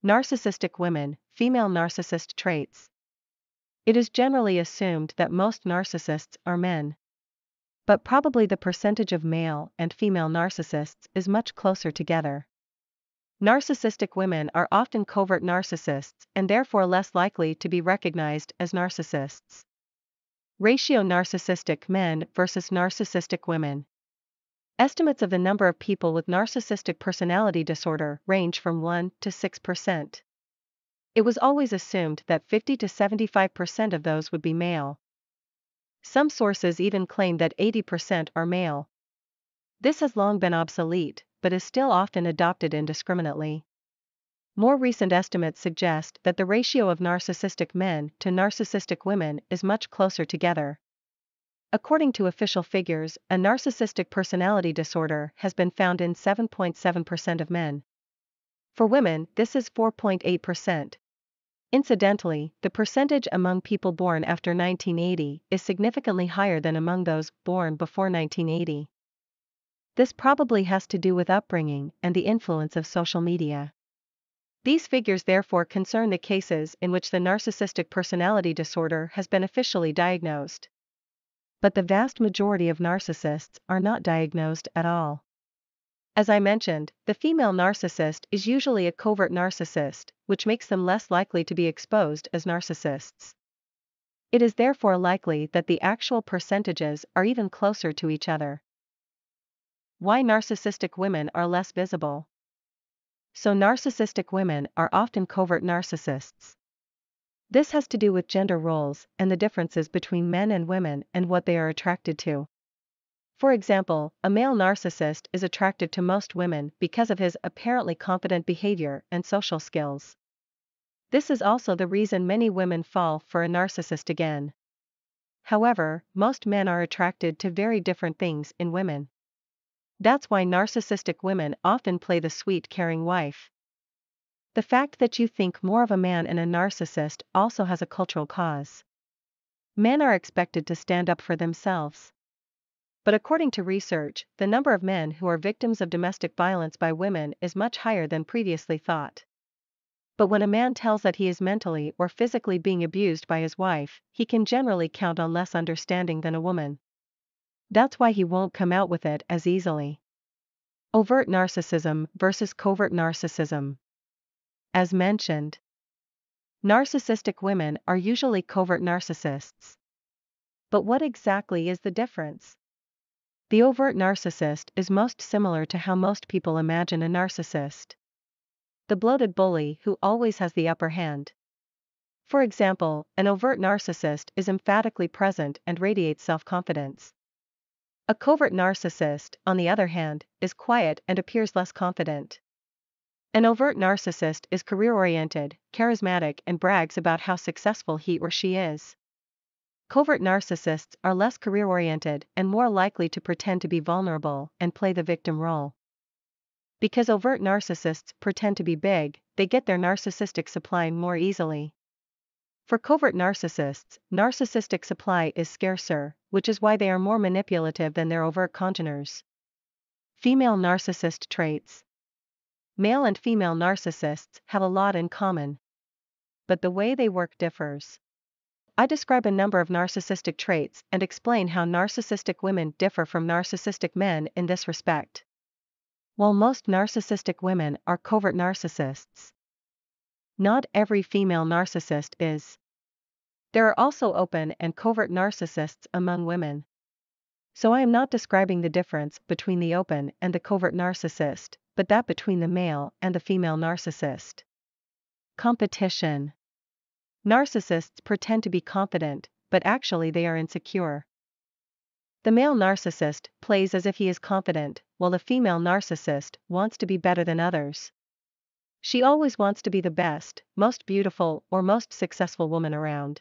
Narcissistic women, female narcissist traits. It is generally assumed that most narcissists are men. But probably the percentage of male and female narcissists is much closer together. Narcissistic women are often covert narcissists and therefore less likely to be recognized as narcissists. Ratio: narcissistic men versus narcissistic women. Estimates of the number of people with narcissistic personality disorder range from 1 to 6%. It was always assumed that 50 to 75% of those would be male. Some sources even claim that 80% are male. This has long been obsolete, but is still often adopted indiscriminately. More recent estimates suggest that the ratio of narcissistic men to narcissistic women is much closer together. According to official figures, a narcissistic personality disorder has been found in 7.7% of men. For women, this is 4.8%. Incidentally, the percentage among people born after 1980 is significantly higher than among those born before 1980. This probably has to do with upbringing and the influence of social media. These figures therefore concern the cases in which the narcissistic personality disorder has been officially diagnosed. But the vast majority of narcissists are not diagnosed at all. As I mentioned, the female narcissist is usually a covert narcissist, which makes them less likely to be exposed as narcissists. It is therefore likely that the actual percentages are even closer to each other. Why narcissistic women are less visible? So narcissistic women are often covert narcissists. This has to do with gender roles and the differences between men and women and what they are attracted to. For example, a male narcissist is attracted to most women because of his apparently confident behavior and social skills. This is also the reason many women fall for a narcissist again. However, most men are attracted to very different things in women. That's why narcissistic women often play the sweet, caring wife. The fact that you think more of a man and a narcissist also has a cultural cause. Men are expected to stand up for themselves. But according to research, the number of men who are victims of domestic violence by women is much higher than previously thought. But when a man tells that he is mentally or physically being abused by his wife, he can generally count on less understanding than a woman. That's why he won't come out with it as easily. Overt narcissism versus covert narcissism. As mentioned, narcissistic women are usually covert narcissists. But what exactly is the difference? The overt narcissist is most similar to how most people imagine a narcissist. The bloated bully who always has the upper hand. For example, an overt narcissist is emphatically present and radiates self-confidence. A covert narcissist, on the other hand, is quiet and appears less confident. An overt narcissist is career-oriented, charismatic, and brags about how successful he or she is. Covert narcissists are less career-oriented and more likely to pretend to be vulnerable and play the victim role. Because overt narcissists pretend to be big, they get their narcissistic supply more easily. For covert narcissists, narcissistic supply is scarcer, which is why they are more manipulative than their overt congeners. Female narcissist traits. Male and female narcissists have a lot in common. But the way they work differs. I describe a number of narcissistic traits and explain how narcissistic women differ from narcissistic men in this respect. While most narcissistic women are covert narcissists, not every female narcissist is. There are also open and covert narcissists among women. So I am not describing the difference between the open and the covert narcissist, but that between the male and the female narcissist. Competition. Narcissists pretend to be confident, but actually they are insecure. The male narcissist plays as if he is confident, while the female narcissist wants to be better than others. She always wants to be the best, most beautiful, or most successful woman around.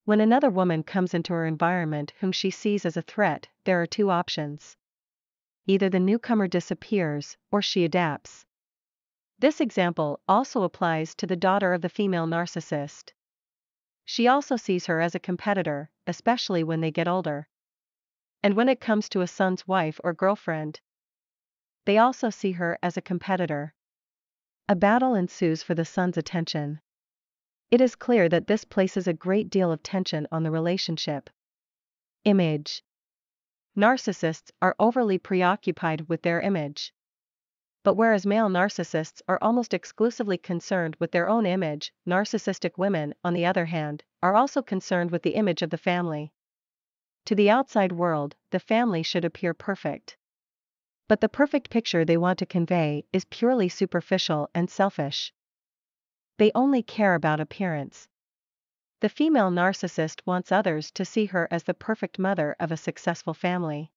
When another woman comes into her environment whom she sees as a threat, there are two options. Either the newcomer disappears, or she adapts. This example also applies to the daughter of the female narcissist. She also sees her as a competitor, especially when they get older. And when it comes to a son's wife or girlfriend, they also see her as a competitor. A battle ensues for the son's attention. It is clear that this places a great deal of tension on the relationship. Image. Narcissists are overly preoccupied with their image. But whereas male narcissists are almost exclusively concerned with their own image, narcissistic women, on the other hand, are also concerned with the image of the family. To the outside world, the family should appear perfect. But the perfect picture they want to convey is purely superficial and selfish. They only care about appearance. The female narcissist wants others to see her as the perfect mother of a successful family.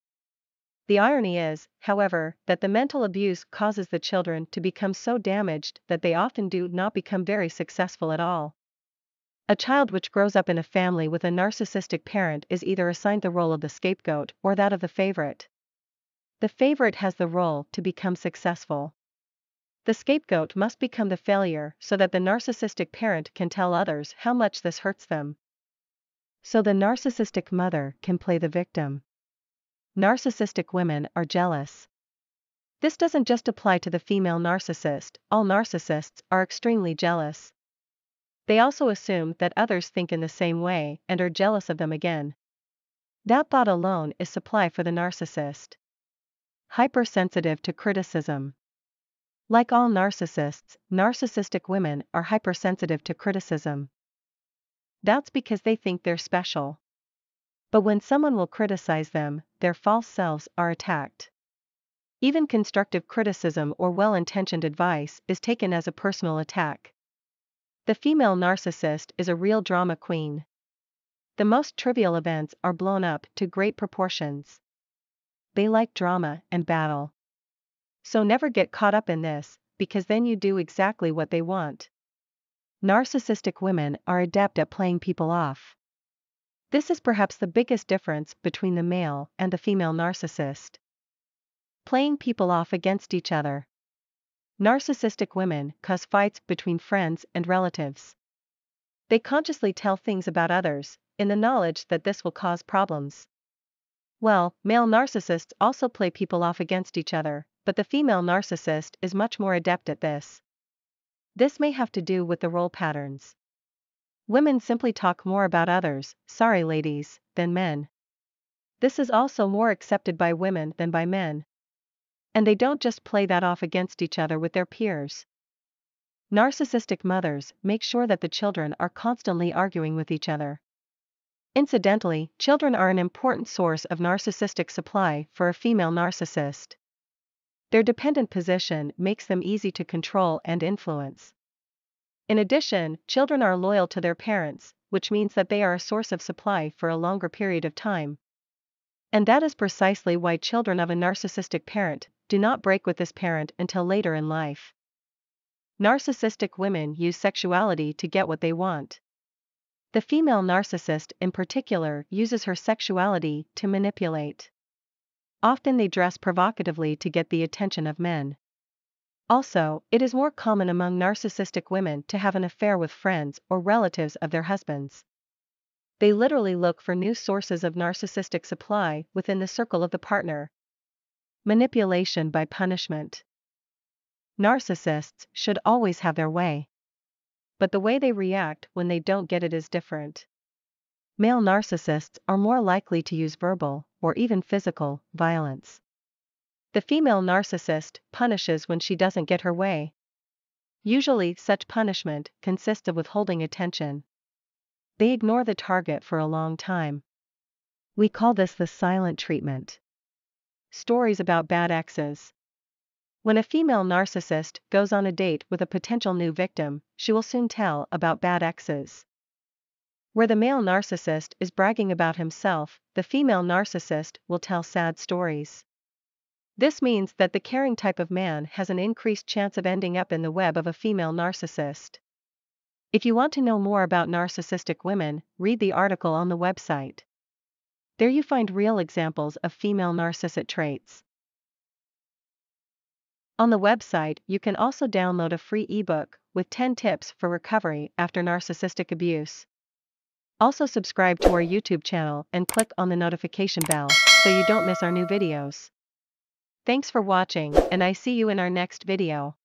The irony is, however, that the mental abuse causes the children to become so damaged that they often do not become very successful at all. A child which grows up in a family with a narcissistic parent is either assigned the role of the scapegoat or that of the favorite. The favorite has the role to become successful. The scapegoat must become the failure so that the narcissistic parent can tell others how much this hurts them. So the narcissistic mother can play the victim. Narcissistic women are jealous. This doesn't just apply to the female narcissist, all narcissists are extremely jealous. They also assume that others think in the same way and are jealous of them again. That thought alone is supply for the narcissist. Hypersensitive to criticism. Like all narcissists, narcissistic women are hypersensitive to criticism. That's because they think they're special. But when someone will criticize them, their false selves are attacked. Even constructive criticism or well-intentioned advice is taken as a personal attack. The female narcissist is a real drama queen. The most trivial events are blown up to great proportions. They like drama and battle. So never get caught up in this, because then you do exactly what they want. Narcissistic women are adept at playing people off. This is perhaps the biggest difference between the male and the female narcissist. Playing people off against each other. Narcissistic women cause fights between friends and relatives. They consciously tell things about others, in the knowledge that this will cause problems. Well, male narcissists also play people off against each other, but the female narcissist is much more adept at this. This may have to do with the role patterns. Women simply talk more about others, sorry ladies, than men. This is also more accepted by women than by men. And they don't just play that off against each other with their peers. Narcissistic mothers make sure that the children are constantly arguing with each other. Incidentally, children are an important source of narcissistic supply for a female narcissist. Their dependent position makes them easy to control and influence. In addition, children are loyal to their parents, which means that they are a source of supply for a longer period of time. And that is precisely why children of a narcissistic parent do not break with this parent until later in life. Narcissistic women use sexuality to get what they want. The female narcissist in particular uses her sexuality to manipulate. Often they dress provocatively to get the attention of men. Also, it is more common among narcissistic women to have an affair with friends or relatives of their husbands. They literally look for new sources of narcissistic supply within the circle of the partner. Manipulation by punishment. Narcissists should always have their way. But the way they react when they don't get it is different. Male narcissists are more likely to use verbal, or even physical, violence. The female narcissist punishes when she doesn't get her way. Usually, such punishment consists of withholding attention. They ignore the target for a long time. We call this the silent treatment. Stories about bad exes. When a female narcissist goes on a date with a potential new victim, she will soon tell about bad exes. Where the male narcissist is bragging about himself, the female narcissist will tell sad stories. This means that the caring type of man has an increased chance of ending up in the web of a female narcissist. If you want to know more about narcissistic women, read the article on the website. There you find real examples of female narcissist traits. On the website, you can also download a free ebook with 10 tips for recovery after narcissistic abuse. Also subscribe to our YouTube channel and click on the notification bell so you don't miss our new videos. Thanks for watching, and I see you in our next video.